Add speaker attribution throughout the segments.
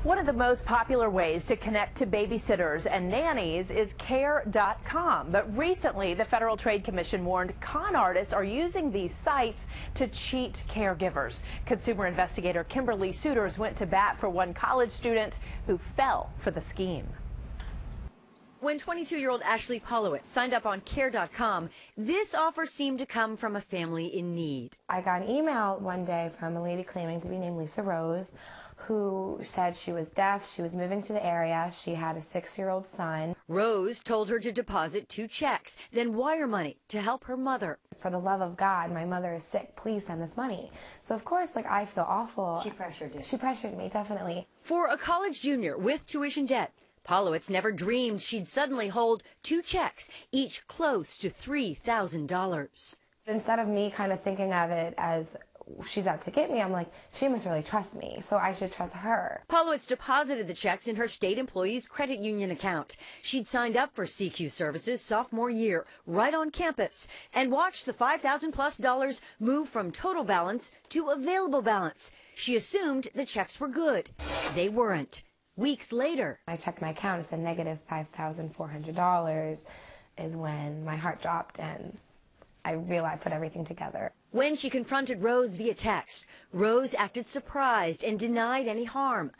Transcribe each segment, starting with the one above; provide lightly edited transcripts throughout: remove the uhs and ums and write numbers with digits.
Speaker 1: One of the most popular ways to connect to babysitters and nannies is care.com. But recently, the Federal Trade Commission warned con artists are using these sites to cheat caregivers. Consumer investigator Kimberly Suiters went to bat for one college student who fell for the scheme.
Speaker 2: When 22-year-old Ashley Pawlowitz signed up on care.com, this offer seemed to come from a family in need.
Speaker 3: I got an email one day from a lady claiming to be named Lisa Rose, who said she was deaf, she was moving to the area, she had a 6-year-old son.
Speaker 2: Rose told her to deposit 2 checks, then wire money to help her mother.
Speaker 3: For the love of God, my mother is sick, please send this money. So of course, I feel awful.
Speaker 2: She pressured you.
Speaker 3: She pressured me, definitely.
Speaker 2: For a college junior with tuition debt, Pawlowitz never dreamed she'd suddenly hold 2 checks, each close to $3,000.
Speaker 3: Instead of me kind of thinking of it as she's out to get me, I'm like, she must really trust me, so I should trust her.
Speaker 2: Pawlowitz deposited the checks in her state employee's credit union account. She'd signed up for CQ services sophomore year, right on campus, and watched the $5,000+ move from total balance to available balance. She assumed the checks were good. They weren't. Weeks later,
Speaker 3: I checked my account, it said negative $5,400 is when my heart dropped and I realized I put everything together.
Speaker 2: When she confronted Rose via text, Rose acted surprised and denied any harm.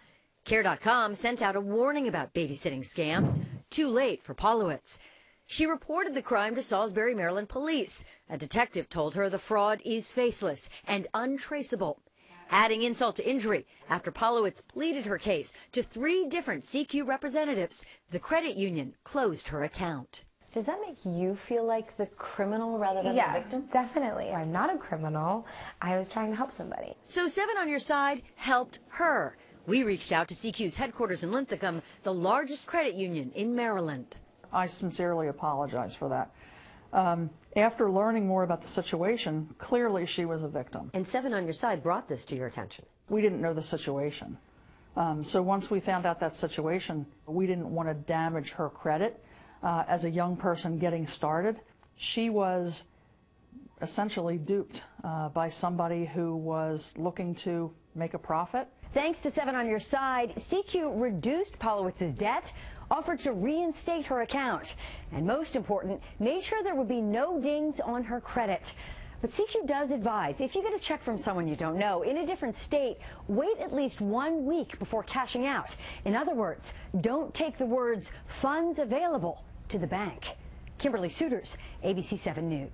Speaker 2: Care.com sent out a warning about babysitting scams, too late for Pawlowitz. She reported the crime to Salisbury, Maryland police. A detective told her the fraud is faceless and untraceable. Adding insult to injury, after Pawlowitz pleaded her case to 3 different CQ representatives, the credit union closed her account.
Speaker 4: Does that make you feel like the criminal rather than the victim?
Speaker 3: Yeah, definitely. I'm not a criminal. I was trying to help somebody.
Speaker 2: So 7 on Your Side helped her. We reached out to CQ's headquarters in Linthicum, the largest credit union in Maryland.
Speaker 5: I sincerely apologize for that. After learning more about the situation, clearly she was a victim.
Speaker 4: And 7 on Your Side brought this to your attention.
Speaker 5: We didn't know the situation. So once we found out that situation, we didn't want to damage her credit. As a young person getting started, she was essentially duped by somebody who was looking to make a profit.
Speaker 4: Thanks to 7 on Your Side, CQ reduced Pawlowitz's debt, offered to reinstate her account, and most important, made sure there would be no dings on her credit. But CQ does advise, if you get a check from someone you don't know in a different state, wait at least 1 week before cashing out. In other words, don't take the words funds available to the bank. Kimberly Suiters, ABC 7 News.